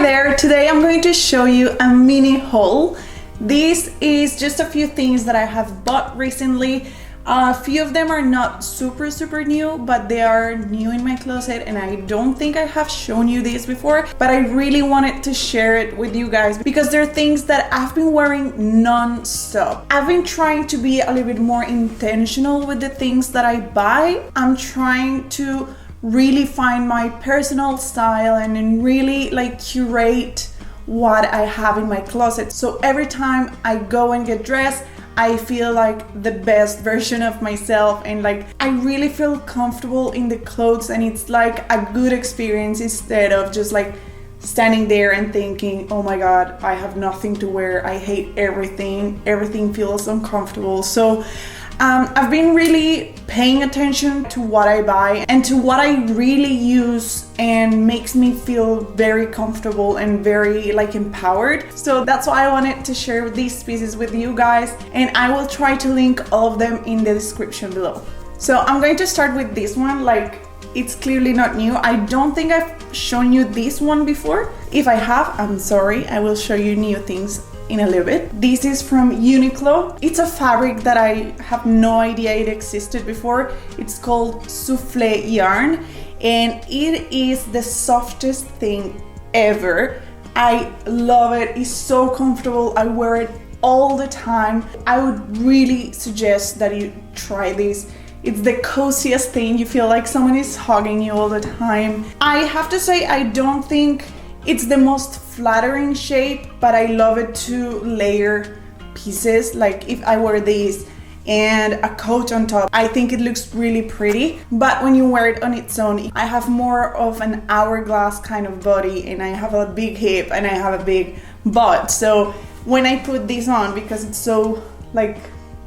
Hi there, today I'm going to show you a mini haul. This is just a few things that I have bought recently. A few of them are not super new, but they are new in my closet and I don't think I have shown you this before, but I really wanted to share it with you guys because they're things that I've been wearing non-stop. I've been trying to be a little bit more intentional with the things that I buy. I'm trying to really find my personal style and then really curate what I have in my closet. So every time I go and get dressed, I feel like the best version of myself and I really feel comfortable in the clothes, and it's like a good experience instead of just standing there and thinking, oh my god, I have nothing to wear, I hate everything feels uncomfortable. So I've been really paying attention to what I buy and to what I really use and makes me feel very comfortable and very empowered. So that's why I wanted to share these pieces with you guys, and I will try to link all of them in the description below. So I'm going to start with this one. It's clearly not new. I don't think I've shown you this one before. If I have, I'm sorry. I will show you new things in a little bit. This is from Uniqlo. It's a fabric that I have no idea it existed before. It's called souffle yarn and it is the softest thing ever. I love it. It's so comfortable. I wear it all the time. I would really suggest that you try this. It's the coziest thing. You feel like someone is hugging you all the time. I have to say, I don't think it's the most flattering shape, but I love it to layer pieces. If I wear these and a coat on top, I think it looks really pretty. But when you wear it on its own, I have more of an hourglass kind of body and I have a big hip and I have a big butt. So when I put this on, because it's so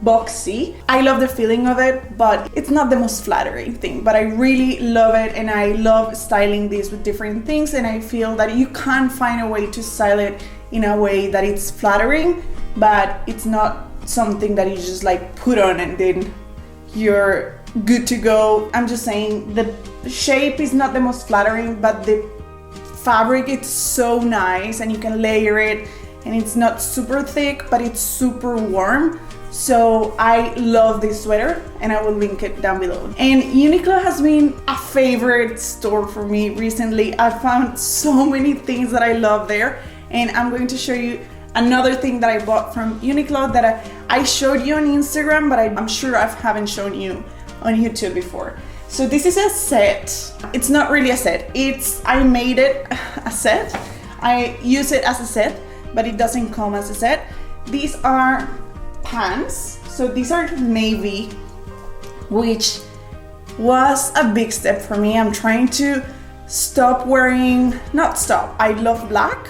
boxy, I love the feeling of it, but it's not the most flattering thing. But I really love it and I love styling this with different things, and I feel that you can find a way to style it in a way that it's flattering, but it's not something that you just put on and then you're good to go. I'm just saying the shape is not the most flattering, but the fabric, it's so nice and you can layer it, and it's not super thick, but it's super warm. So I love this sweater and I will link it down below. And Uniqlo has been a favorite store for me recently. I found so many things that I love there, and I'm going to show you another thing that I bought from Uniqlo that I showed you on Instagram, but I'm sure I haven't shown you on YouTube before. So this is a set. It's not really a set. I made it a set. I use it as a set, but it doesn't come as a set. These are pants. So these are navy, which was a big step for me. I'm trying to not stop. I love black,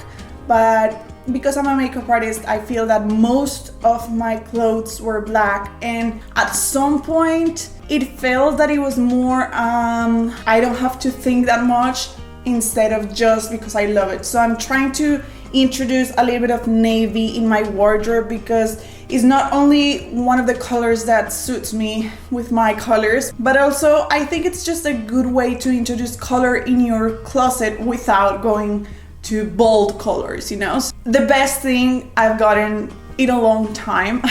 but because I'm a makeup artist, I feel that most of my clothes were black, and at some point it felt that it was more I don't have to think that much instead of just because I love it. So I'm trying to introduce a little bit of navy in my wardrobe because it's not only one of the colors that suits me with my colors, but also I think it's just a good way to introduce color in your closet without going to bold colors, The best thing I've gotten in a long time.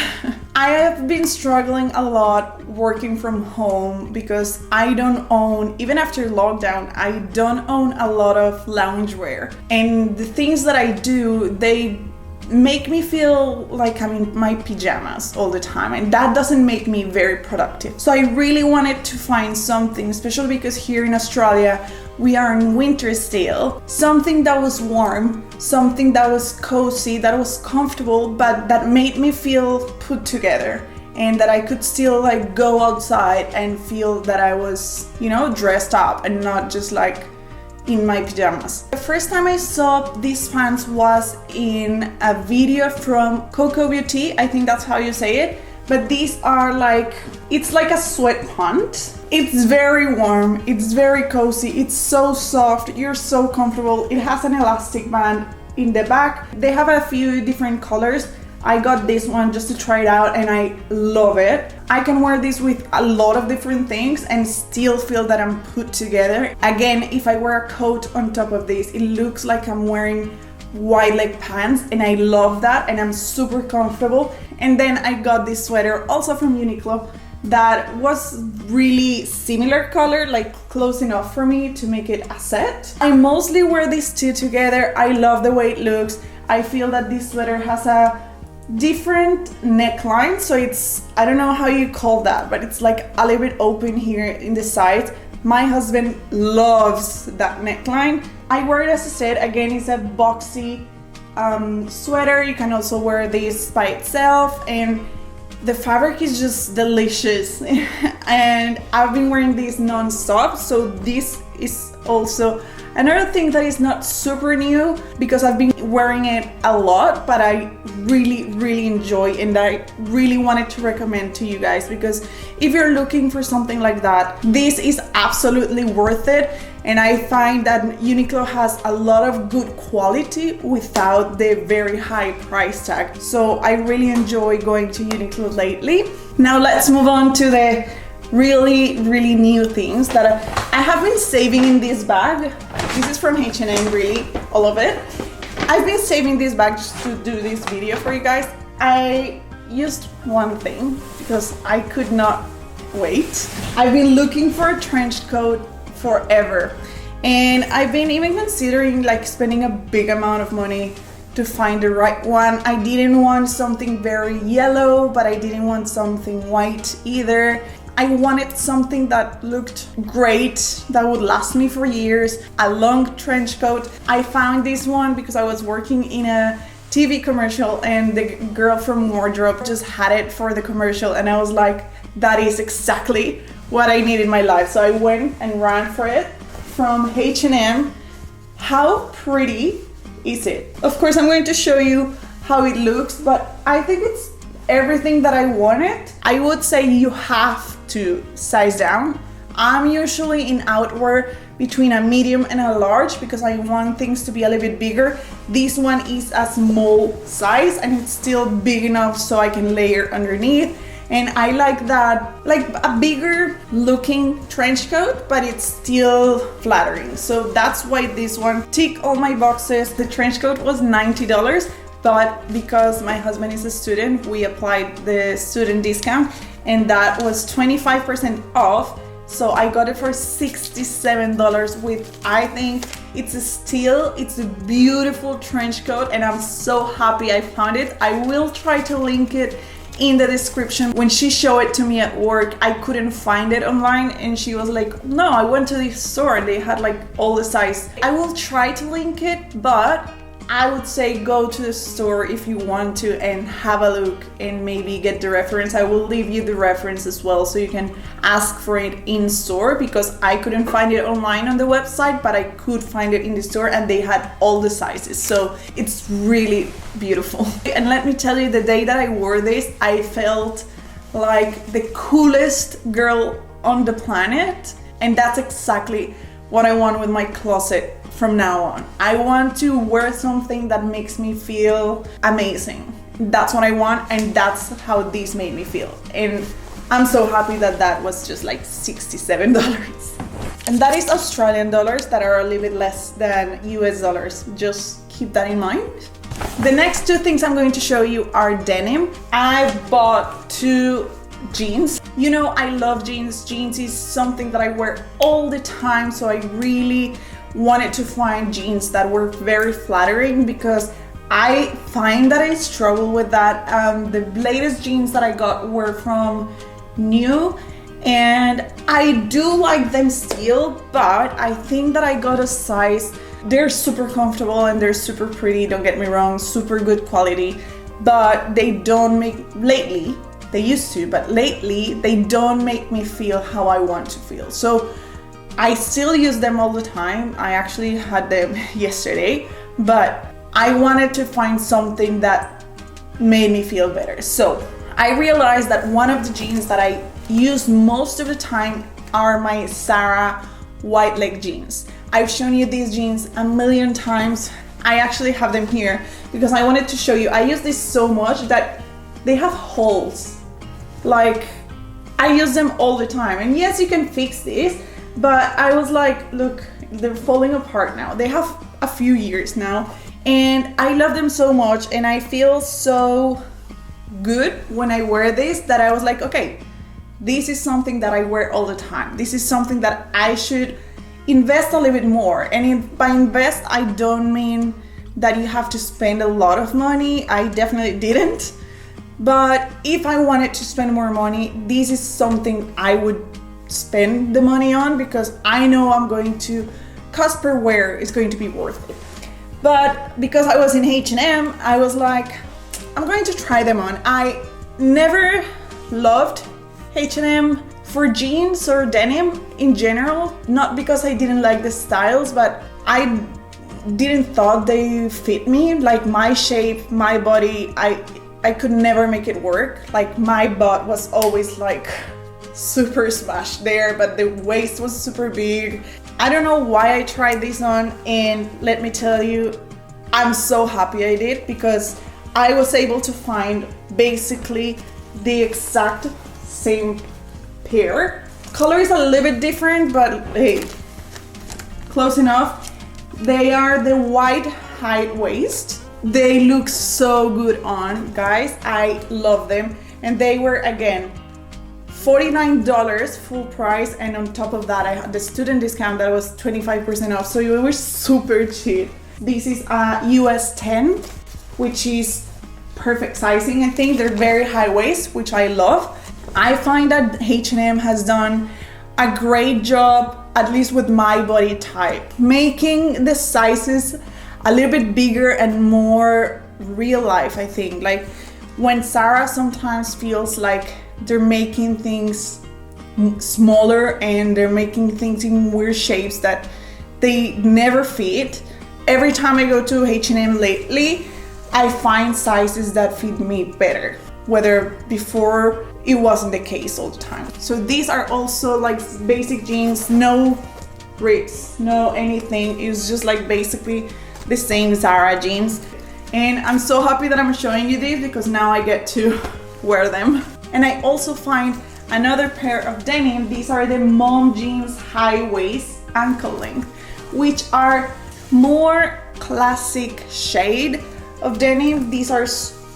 I have been struggling a lot working from home because I don't own, even after lockdown, I don't own a lot of loungewear. And the things that I do, they make me feel like I'm in my pajamas all the time, and that doesn't make me very productive. So I really wanted to find something, especially because here in Australia we are in winter still, something that was warm, something that was cozy, that was comfortable, but that made me feel put together, and that I could still go outside and feel that I was, dressed up and not just in my pajamas. The first time I saw these pants was in a video from Coco Beauty, I think that's how you say it, but these are it's like a sweatpant. It's very warm, it's very cozy, it's so soft, you're so comfortable. It has an elastic band in the back. They have a few different colors. I got this one just to try it out and I love it. I can wear this with a lot of different things and still feel that I'm put together. Again, if I wear a coat on top of this, it looks like I'm wearing wide leg pants, and I love that, and I'm super comfortable. And then I got this sweater also from Uniqlo that was really similar color, like close enough for me to make it a set. I mostly wear these two together. I love the way it looks. I feel that this sweater has a different neckline, so it's, I don't know how you call that, but it's like a little bit open here in the sides. My husband loves that neckline. I wear it, as I said, again, it's a boxy sweater. You can also wear this by itself, and the fabric is just delicious. And I've been wearing this non-stop, so this is also another thing that is not super new because I've been wearing it a lot, but I really enjoy, and I really wanted to recommend to you guys, because if you're looking for something like that, this is absolutely worth it. And I find that Uniqlo has a lot of good quality without the very high price tag. So I really enjoy going to Uniqlo lately. Now let's move on to the really new things that I have been saving in this bag. This is from H&M, really, all of it. I've been saving this bag just to do this video for you guys. I used one thing because I could not wait. I've been looking for a trench coat forever, and I've been even considering like spending a big amount of money to find the right one. I didn't want something very yellow, but I didn't want something white either. I wanted something that looked great, that would last me for years, a long trench coat. I found this one because I was working in a TV commercial, and the girl from wardrobe just had it for the commercial, and I was like, that is exactly what I need in my life. So I went and ran for it from H&M. How pretty is it? Of course, I'm going to show you how it looks, but I think it's everything that I wanted. I would say you have to size down. I'm usually in outwear between a medium and a large because I want things to be a little bit bigger. This one is a small size, and it's still big enough so I can layer underneath. And I like that, like a bigger looking trench coat, but it's still flattering. So that's why this one ticked all my boxes. The trench coat was $90, but because my husband is a student, we applied the student discount, and that was 25% off. So I got it for $67, with, I think it's a steal. It's a beautiful trench coat, and I'm so happy I found it. I will try to link it in the description. When she showed it to me at work, I couldn't find it online, and she was like, no, I went to the store and they had like all the size. I will try to link it, but I would say go to the store if you want to and have a look and maybe get the reference. I will leave you the reference as well so you can ask for it in store, because I couldn't find it online on the website, but I could find it in the store and they had all the sizes. So it's really beautiful. And let me tell you, the day that I wore this, I felt like the coolest girl on the planet. And that's exactly what I want with my closet from now on. I want to wear something that makes me feel amazing. That's what I want, and that's how this made me feel. And I'm so happy that that was just like $67. And that is Australian dollars, that are a little bit less than US dollars. Just keep that in mind. The next two things I'm going to show you are denim. I bought two jeans. You know, I love jeans. Jeans is something that I wear all the time, so I really wanted to find jeans that were very flattering, because I find that I struggle with that. The latest jeans that I got were from New, and I do like them still, but I think that I got a size. They're super comfortable and they're super pretty, don't get me wrong, super good quality, but they don't make, lately, they used to, but lately they don't make me feel how I want to feel. So I still use them all the time. I actually had them yesterday, but I wanted to find something that made me feel better. So I realized that one of the jeans that I use most of the time are my Zara white leg jeans. I've shown you these jeans a million times. I actually have them here because I wanted to show you. I use this so much that they have holes. Like, I use them all the time. And yes, you can fix this, but I was like, look, they're falling apart now. They have a few years now, and I love them so much, and I feel so good when I wear this that I was like, okay, this is something that I wear all the time. This is something that I should invest a little bit more. And by invest, I don't mean that you have to spend a lot of money. I definitely didn't. But if I wanted to spend more money, this is something I would spend the money on, because I know I'm going to, cost per wear is going to be worth it. But because I was in H&M, I was like, I'm going to try them on. I never loved H&M for jeans or denim in general, not because I didn't like the styles, but I didn't thought they fit me. Like my shape, my body, I could never make it work. Like my butt was always like super smashed there, but the waist was super big. I don't know why I tried this on, and let me tell you, I'm so happy I did, because I was able to find basically the exact same pair. Color is a little bit different, but hey, close enough. They are the white high waist. They look so good on, guys. I love them. And they were, again, $49 full price, and on top of that I had the student discount that was 25% off, so it was super cheap. This is a US 10, which is perfect sizing. I think they're very high waist, which I love. I find that H&M has done a great job, at least with my body type, making the sizes a little bit bigger and more real life, I think. Like when Zara sometimes feels like they're making things smaller and they're making things in weird shapes that they never fit. Every time I go to H&M lately, I find sizes that fit me better, whether before it wasn't the case all the time. So these are also like basic jeans, no rips, no anything. It's just like basically the same Zara jeans. And I'm so happy that I'm showing you these, because now I get to wear them. And I also find another pair of denim. These are the mom jeans high waist ankle length, which are more classic shade of denim. These are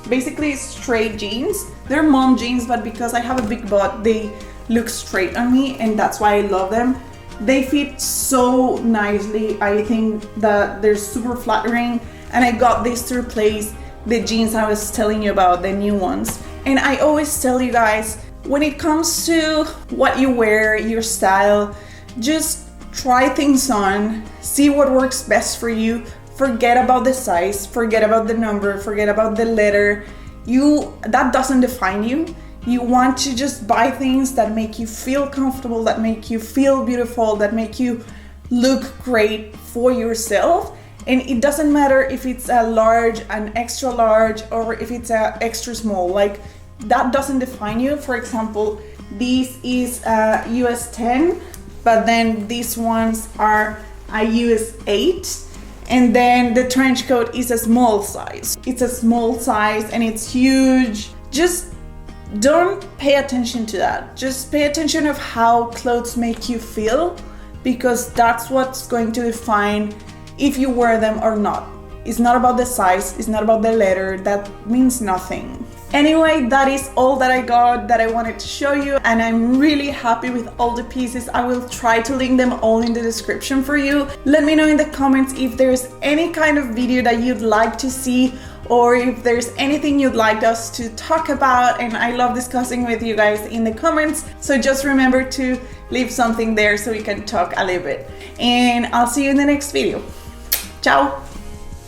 basically straight jeans. They're mom jeans, but because I have a big butt, they look straight on me, and that's why I love them. They fit so nicely. I think that they're super flattering, and I got this to replace the jeans I was telling you about, the new ones. And I always tell you guys, when it comes to what you wear, your style, just try things on, see what works best for you. Forget about the size, forget about the number, forget about the letter. That doesn't define you. You want to just buy things that make you feel comfortable, that make you feel beautiful, that make you look great for yourself. And it doesn't matter if it's a large, an extra large, or if it's a extra small. Like, that doesn't define you. For example, this is a US 10, but then these ones are a US 8. And then the trench coat is a small size. It's a small size and it's huge. Just don't pay attention to that. Just pay attention of how clothes make you feel, because that's what's going to define if you wear them or not. It's not about the size, it's not about the letter, that means nothing. Anyway, that is all that I got that I wanted to show you, and I'm really happy with all the pieces. I will try to link them all in the description for you. Let me know in the comments if there's any kind of video that you'd like to see, or if there's anything you'd like us to talk about, and I love discussing with you guys in the comments. So just remember to leave something there so we can talk a little bit. And I'll see you in the next video. Ciao!